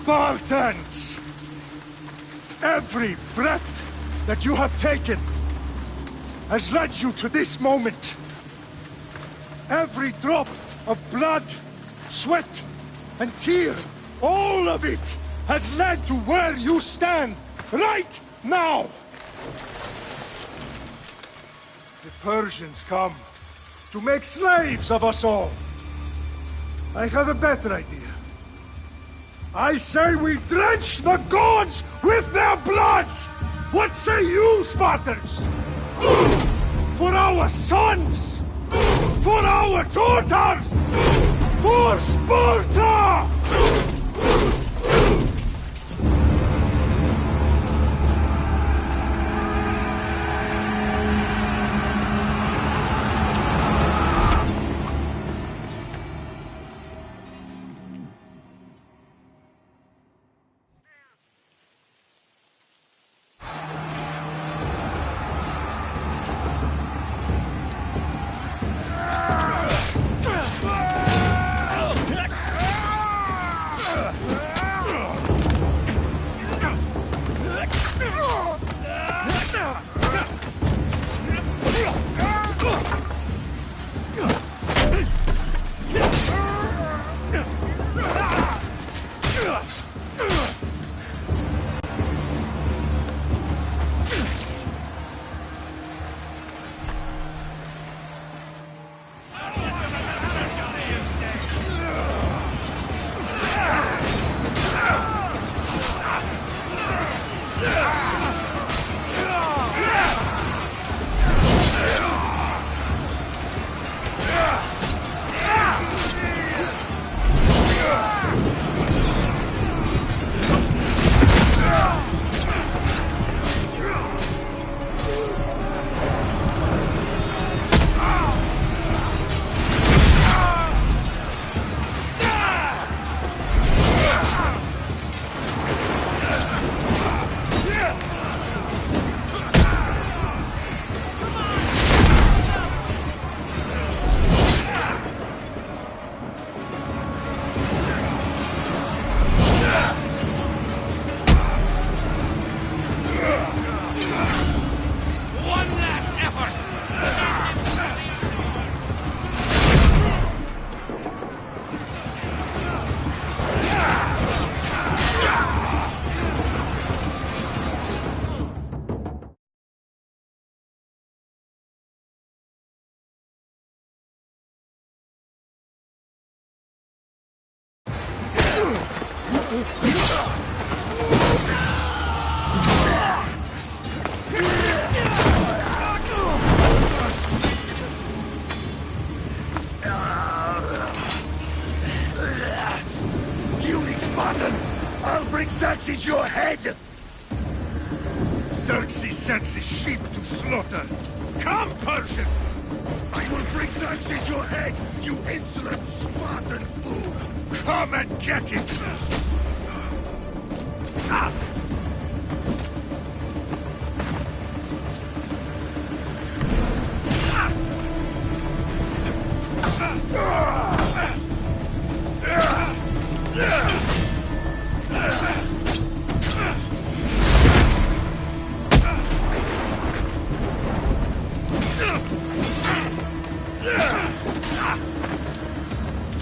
Spartans! Every breath that you have taken has led you to this moment. Every drop of blood, sweat, and tear, all of it has led to where you stand right now. The Persians come to make slaves of us all. I have a better idea. I say we drench the gods with their bloods! What say you, Spartans? For our sons! For our daughters! For Sparta! Xerxes your head! Xerxes sends his sheep to slaughter. Come, Persian! I will bring Xerxes your head, you insolent Spartan fool! Come and get it! Ah!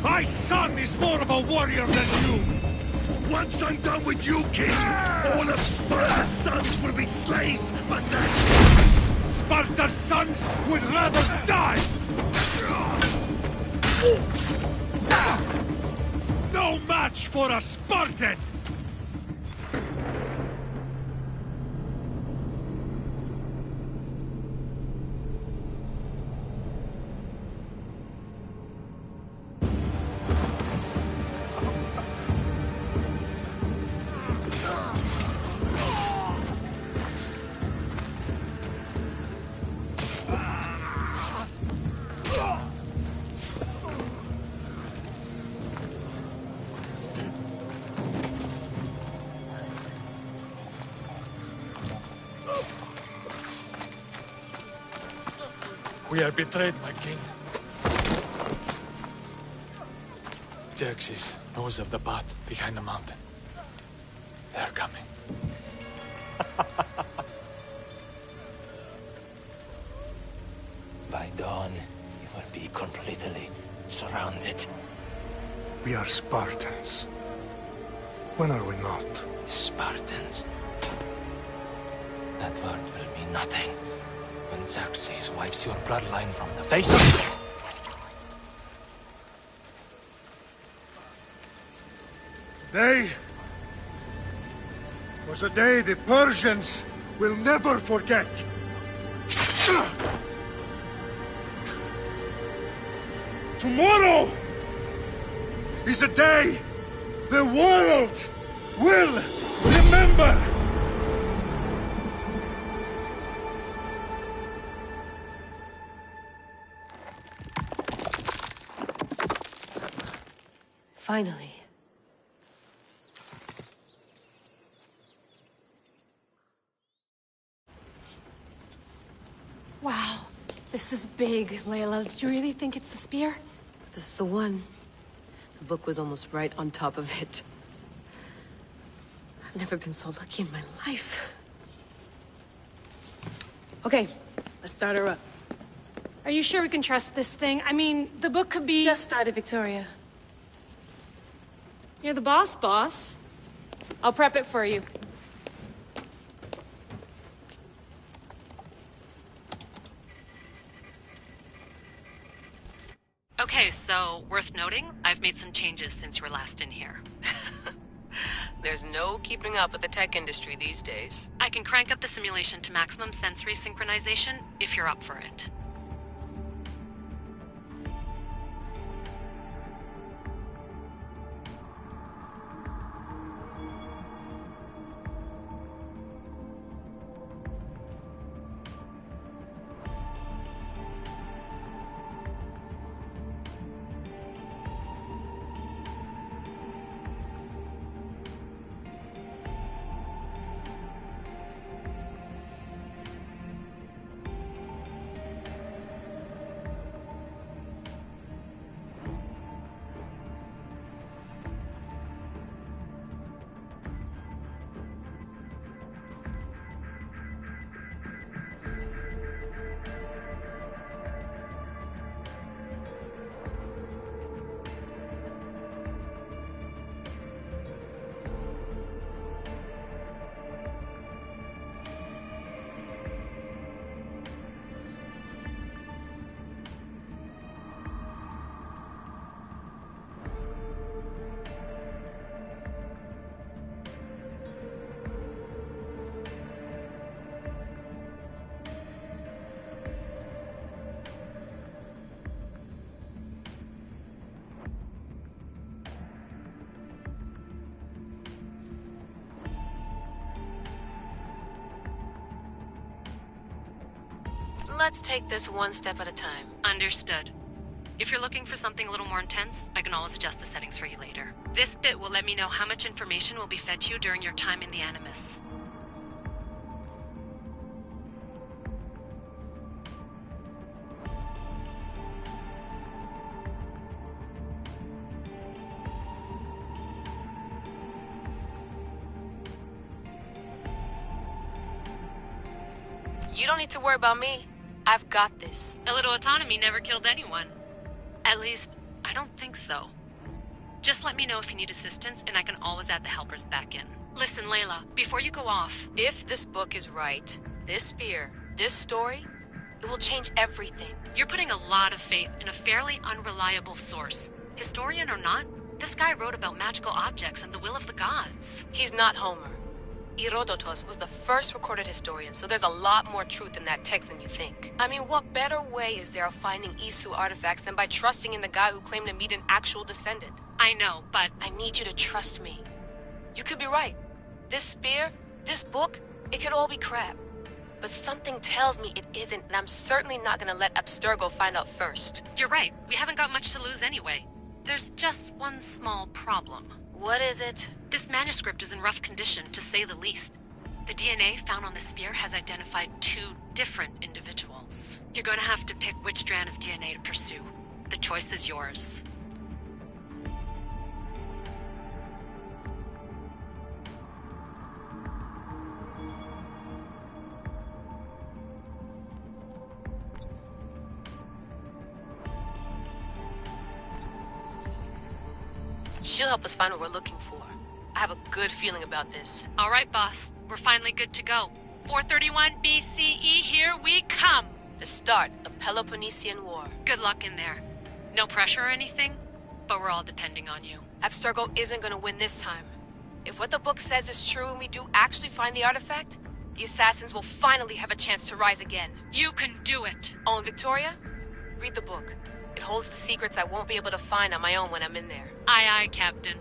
My son is more of a warrior than you! Once I'm done with you, king, all of Sparta's sons will be slaves, Berserk! Sparta's sons would rather die! No match for a Spartan! We are betrayed, my king. Xerxes knows of the path behind the mountain. By dawn, you will be completely surrounded. We are Spartans. When are we not? Spartans. That word will mean nothing when Xerxes wipes your bloodline from the face of... Today was a day the Persians will never forget. Tomorrow is a day the world will remember. Finally. Wow, this is big, Layla. Did you really think it's the spear? This is the one. The book was almost right on top of it. I've never been so lucky in my life. Okay, let's start her up. Are you sure we can trust this thing? I mean, the book could be... Just started, Victoria. You're the boss. I'll prep it for you. Okay, so, worth noting, I've made some changes since you were last in here. There's no keeping up with the tech industry these days. I can crank up the simulation to maximum sensory synchronization, if you're up for it. Let's take this one step at a time. Understood. If you're looking for something a little more intense, I can always adjust the settings for you later. This bit will let me know how much information will be fed to you during your time in the Animus. You don't need to worry about me. I've got this. A little autonomy never killed anyone. At least, I don't think so. Just let me know if you need assistance, and I can always add the helpers back in. Listen, Layla, before you go off... If this book is right, this spear, this story, it will change everything. You're putting a lot of faith in a fairly unreliable source. Historian or not, this guy wrote about magical objects and the will of the gods. He's not Homer. Herodotus was the first recorded historian, so there's a lot more truth in that text than you think. I mean, what better way is there of finding Isu artifacts than by trusting in the guy who claimed to meet an actual descendant? I know, but... I need you to trust me. You could be right. This spear, this book, it could all be crap. But something tells me it isn't, and I'm certainly not gonna let Abstergo find out first. You're right. We haven't got much to lose anyway. There's just one small problem. What is it? This manuscript is in rough condition, to say the least. The DNA found on the spear has identified 2 different individuals. You're going to have to pick which strand of DNA to pursue. The choice is yours. She'll help us find what we're looking for. I have a good feeling about this. All right, boss. We're finally good to go. 431 BCE, here we come! The start of the Peloponnesian War. Good luck in there. No pressure or anything, but we're all depending on you. Abstergo isn't gonna win this time. If what the book says is true and we do actually find the artifact, the assassins will finally have a chance to rise again. You can do it! Oh, and Victoria? Read the book. It holds the secrets I won't be able to find on my own when I'm in there. Aye, aye, Captain.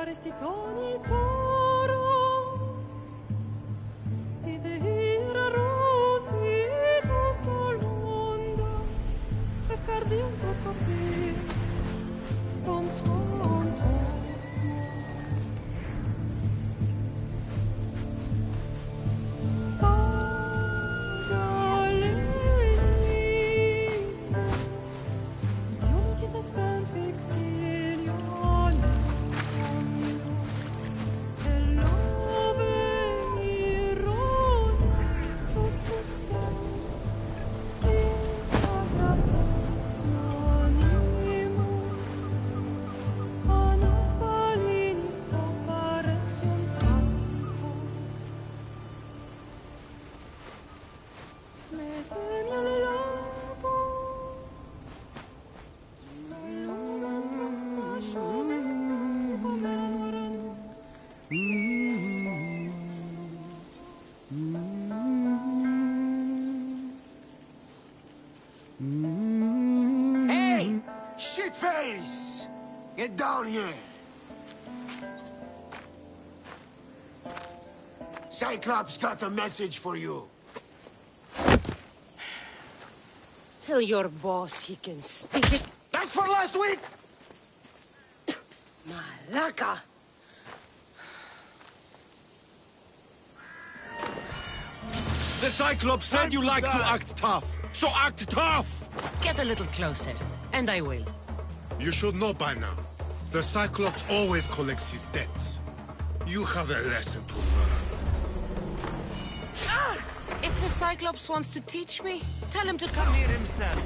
Arestitoni toro Idehira rositos tolondas Recardios proscopir Ton son otmo Pagalenise Yom kitas ben fixilion Hey! Shitface! Get down here! Cyclops got a message for you. Tell your boss he can stick it. That's for last week! Malaka! The Cyclops said you like to act tough, so act tough! Get a little closer, and I will. You should know by now. The Cyclops always collects his debts. You have a lesson to learn. If the Cyclops wants to teach me, tell him to come here himself.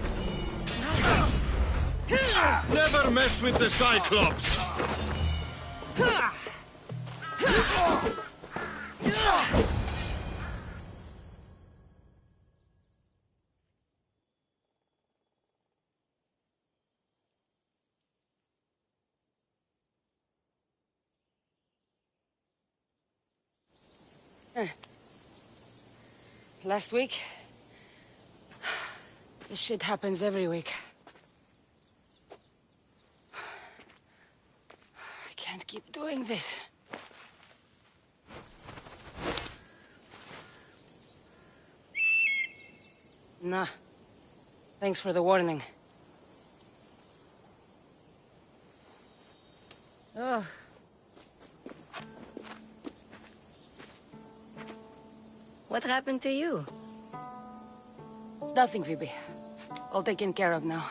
Never mess with the Cyclops! Last week? This shit happens every week. I can't keep doing this. Nah. Thanks for the warning. Oh. What happened to you? It's nothing, Phoebe. All taken care of now.